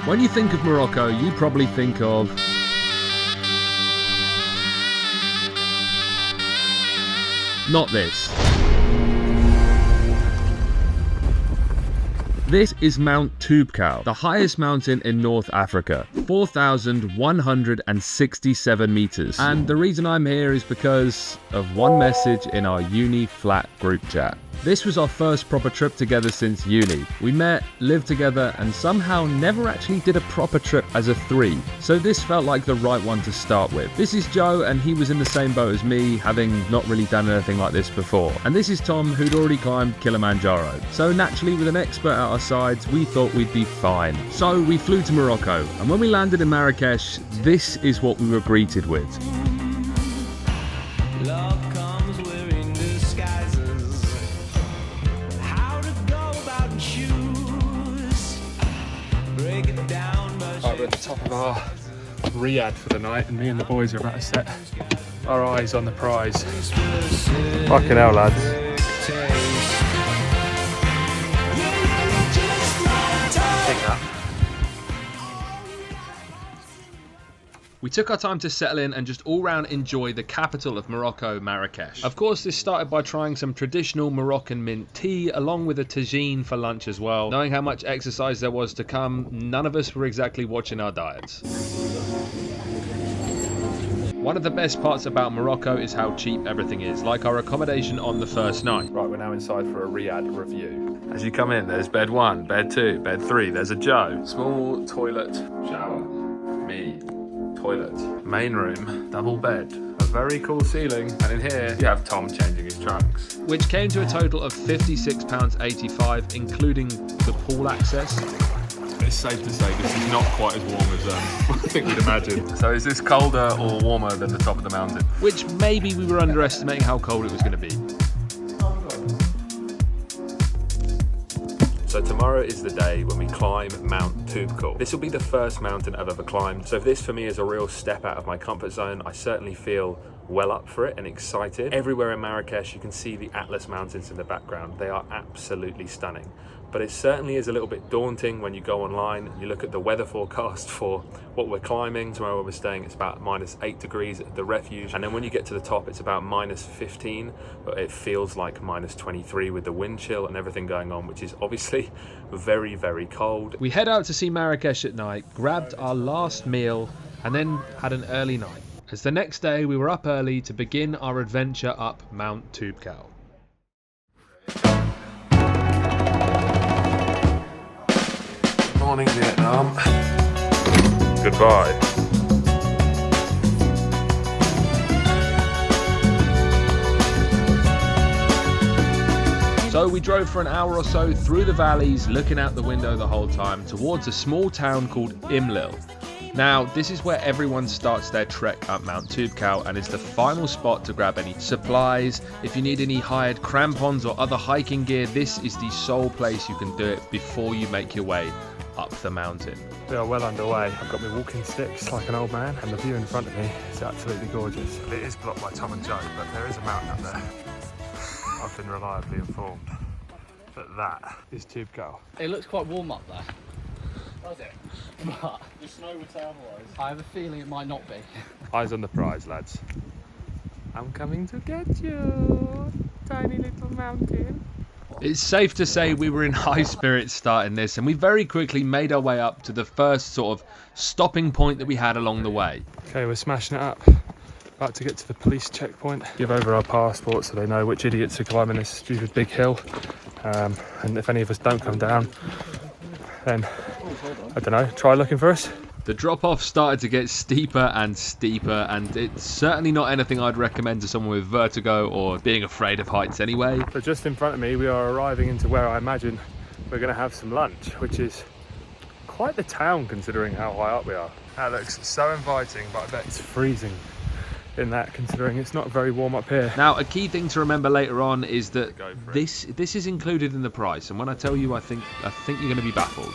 When you think of Morocco, you probably think of not this. This is Mount Toubkal, the highest mountain in North Africa, 4,167 meters. And the reason I'm here is because of one message in our uni flat group chat. This was our first proper trip together since uni. We met, lived together, and somehow never actually did a proper trip as a three. So this felt like the right one to start with. This is Joe, and he was in the same boat as me, having not really done anything like this before. And this is Tom, who'd already climbed Kilimanjaro. So naturally, with an expert at our sides, we thought we'd be fine. So we flew to Morocco, and when we landed in Marrakech, this is what we were greeted with. Love comes wearing disguises. How to go about and choose. Break it down, but Right, we're at the top of our riad for the night, and me and the boys are about to set our eyes on the prize. Fucking hell, lads. We took our time to settle in and just all round enjoy the capital of Morocco, Marrakech. Of course, this started by trying some traditional Moroccan mint tea along with a tagine for lunch as well. Knowing how much exercise there was to come, none of us were exactly watching our diets. One of the best parts about Morocco is how cheap everything is, like our accommodation on the first night. Right, we're now inside for a riad review. As you come in, there's bed 1, bed 2, bed 3, there's a Joe. Small toilet, shower, me. Toilet, main room, double bed, a very cool ceiling, and in here you have Tom changing his trunks. Which came to a total of £56.85, including the pool access. It's safe to say this is not quite as warm as I think we'd imagine. So is this colder or warmer than the top of the mountain? Which maybe we were underestimating how cold it was going to be. So tomorrow is the day when we climb Mount Toubkal. This will be the first mountain I've ever climbed. So this for me is a real step out of my comfort zone. I certainly feel well up for it and excited. Everywhere in Marrakech you can see the Atlas Mountains in the background. They are absolutely stunning. But it certainly is a little bit daunting when you go online and you look at the weather forecast for what we're climbing. Tomorrow we're staying, it's about -8 degrees at the refuge. And then when you get to the top, it's about -15, but it feels like -23 with the wind chill and everything going on, which is obviously very, very cold. We head out to see Marrakech at night, grabbed our last meal, and then had an early night. As the next day we were up early to begin our adventure up Mount Toubkal. Morning, Vietnam. Goodbye. So we drove for an hour or so through the valleys, looking out the window the whole time, towards a small town called Imlil. Now, this is where everyone starts their trek up Mount Toubkal and is the final spot to grab any supplies. If you need any hired crampons or other hiking gear, this is the sole place you can do it before you make your way up the mountain. We are well underway. I've got my walking sticks like an old man, and the view in front of me is absolutely gorgeous. It is blocked by Tom and Joe, but there is a mountain up there. I've been reliably informed that that is Toubkal. It looks quite warm up there. Does it? But The snow would say otherwise. I have a feeling it might not be. Eyes on the prize, lads. I'm coming to get you, tiny little mountain. It's safe to say we were in high spirits starting this, and we very quickly made our way up to the first sort of stopping point that we had along the way. Okay, we're smashing it up. About to get to the police checkpoint. Give over our passports so they know which idiots are climbing this stupid big hill. And if any of us don't come down, then, I don't know, try looking for us. The drop-off started to get steeper and steeper, and it's certainly not anything I'd recommend to someone with vertigo or being afraid of heights anyway. So just in front of me, we are arriving into where I imagine we're going to have some lunch, which is quite the town considering how high up we are. That looks so inviting, but I bet it's freezing in that, considering it's not very warm up here. Now, a key thing to remember later on is that this is included in the price, and when I tell you, I think you're going to be baffled.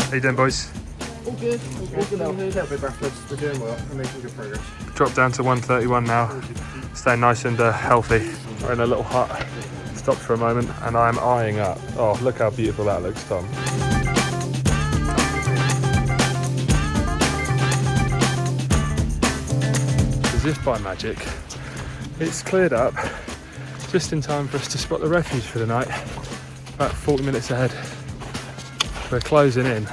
How you doing, boys? All good. All good. A little bit breathless. We're doing well. We're making good progress. Dropped down to 131 now. Staying nice and healthy. We're in a little hut stopped for a moment and I'm eyeing up. Oh, look how beautiful that looks, Tom. As if by magic, it's cleared up just in time for us to spot the refuge for the night. About 40 minutes ahead. We're closing in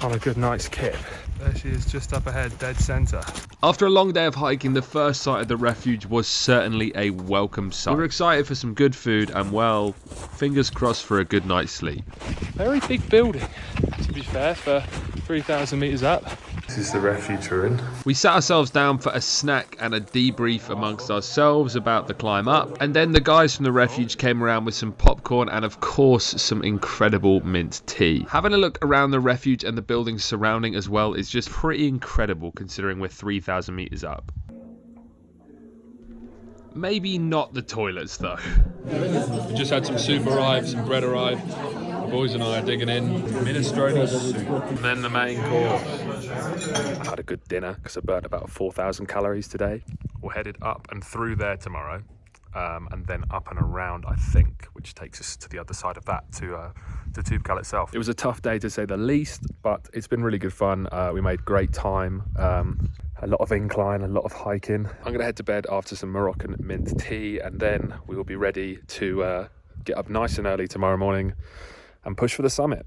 on a good night's kip. There she is, just up ahead, dead centre. After a long day of hiking, the first sight of the refuge was certainly a welcome sight. We were excited for some good food and, well, fingers crossed for a good night's sleep. Very big building, to be fair, for 3,000 metres up. This is the refuge we're in. We sat ourselves down for a snack and a debrief amongst ourselves about the climb up, and then the guys from the refuge came around with some popcorn and of course some incredible mint tea. Having a look around the refuge and the buildings surrounding as well is just pretty incredible considering we're 3,000 metres up. Maybe not the toilets though. We just had some soup arrive, some bread arrive. The boys and I are digging in. Minestrone soup. And then the main course. I had a good dinner because I burnt about 4,000 calories today. We're headed up and through there tomorrow. And then up and around, I think, which takes us to the other side of that, to Toubkal itself. It was a tough day to say the least, but it's been really good fun. We made great time. A lot of incline, a lot of hiking. I'm going to head to bed after some Moroccan mint tea, and then we will be ready to get up nice and early tomorrow morning and push for the summit.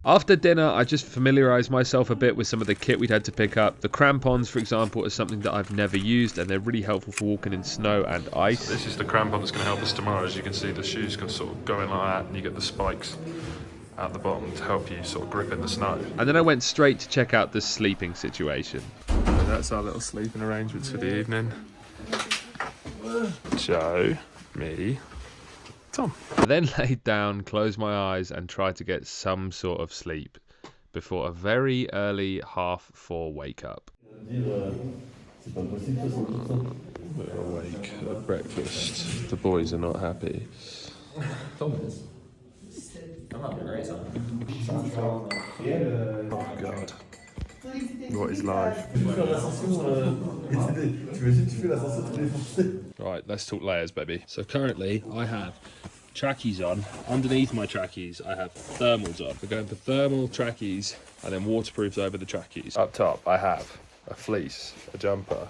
After dinner, I just familiarised myself a bit with some of the kit we'd had to pick up. The crampons, for example, are something that I've never used, and they're really helpful for walking in snow and ice. This is the crampon that's going to help us tomorrow. As you can see, the shoes can sort of go in like that, and you get the spikes at the bottom to help you sort of grip in the snow. And then I went straight to check out the sleeping situation. So that's our little sleeping arrangements for the evening. Joe, me, Tom. I then laid down, closed my eyes and tried to get some sort of sleep before a very early 4:30 wake up. Awake at breakfast. The boys are not happy. Oh God. What is life? Right, let's talk layers, baby. So currently I have trackies on. Underneath my trackies I have thermals on. We're going for thermal trackies and then waterproofs over the trackies. Up top I have a fleece, a jumper,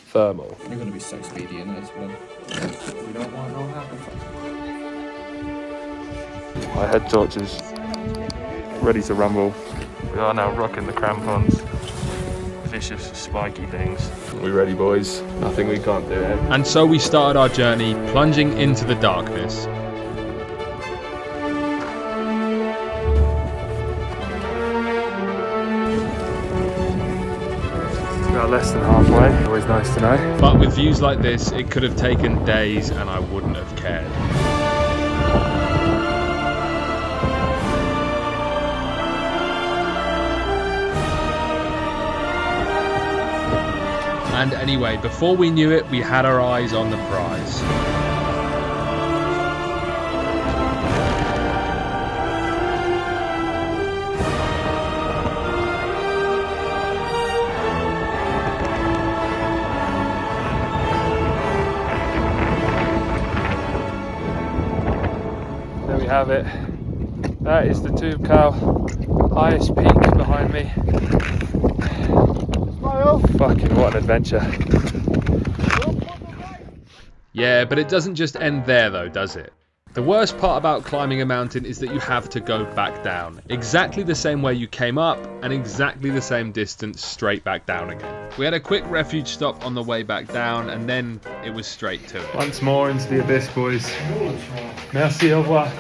thermal. You're going to be so speedy in this one. We don't want no happen. My head torches ready to rumble. We are now rocking the crampons. Vicious, spiky things. We ready, boys? Nothing we can't do, eh? And so we started our journey, plunging into the darkness. We are less than halfway. Always nice to know. But with views like this, it could have taken days and I wouldn't have cared. And anyway, before we knew it, we had our eyes on the prize. There we have it. That is the Toubkal, highest peak behind me. Fucking what an adventure. Yeah, but it doesn't just end there though, does it? The worst part about climbing a mountain is that you have to go back down. Exactly the same way you came up and exactly the same distance straight back down again. We had a quick refuge stop on the way back down and then it was straight to it. Once more into the abyss, boys. Merci, au revoir.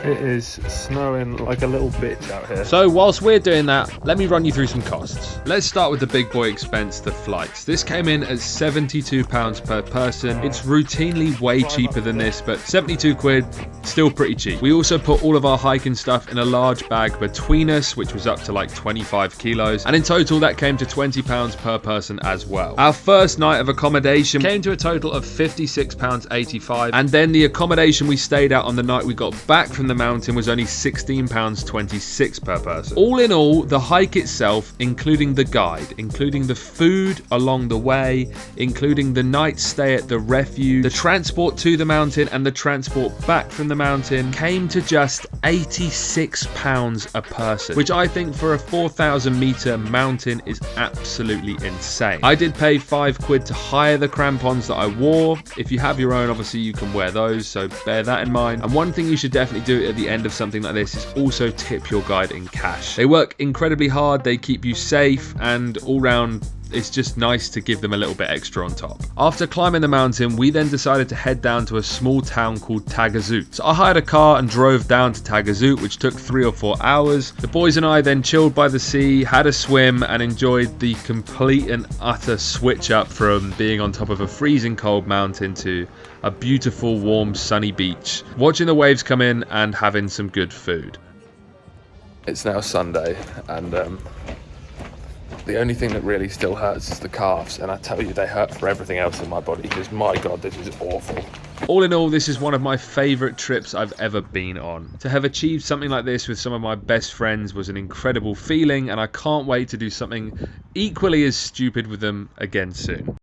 It is snowing like a little bitch out here. So whilst we're doing that, let me run you through some costs. Let's start with the big boy expense, the flights. This came in at £72 per person. It's routinely way cheaper than this, but 72 quid, still pretty cheap. We also put all of our hiking stuff in a large bag between us, which was up to like 25 kilos. And in total, that came to £20 per person as well. Our first night of accommodation came to a total of £56.85, and then the accommodation we stayed at on the night we got back from the mountain was only £16.26 per person. All in all, the hike itself, including the guide, including the food along the way, including the night stay at the refuge, the transport to the mountain and the transport back from the mountain, came to just £86 a person, which I think for a 4,000 meter mountain is absolutely insane. I did pay £5 to hire the crampons that I wore. If you have your own, obviously you can wear those, so bear that in mind. And one thing you should definitely do at the end of something like this is also tip your guide in cash. They work incredibly hard, they keep you safe, and all round it's just nice to give them a little bit extra on top. After climbing the mountain, we then decided to head down to a small town called Tagazout. So I hired a car and drove down to Tagazout, which took 3 or 4 hours. The boys and I then chilled by the sea, had a swim, and enjoyed the complete and utter switch up from being on top of a freezing cold mountain to a beautiful, warm, sunny beach, watching the waves come in and having some good food. It's now Sunday, and the only thing that really still hurts is the calves, and I tell you, they hurt for everything else in my body, because my God, this is awful. All in all, this is one of my favourite trips I've ever been on. To have achieved something like this with some of my best friends was an incredible feeling, and I can't wait to do something equally as stupid with them again soon.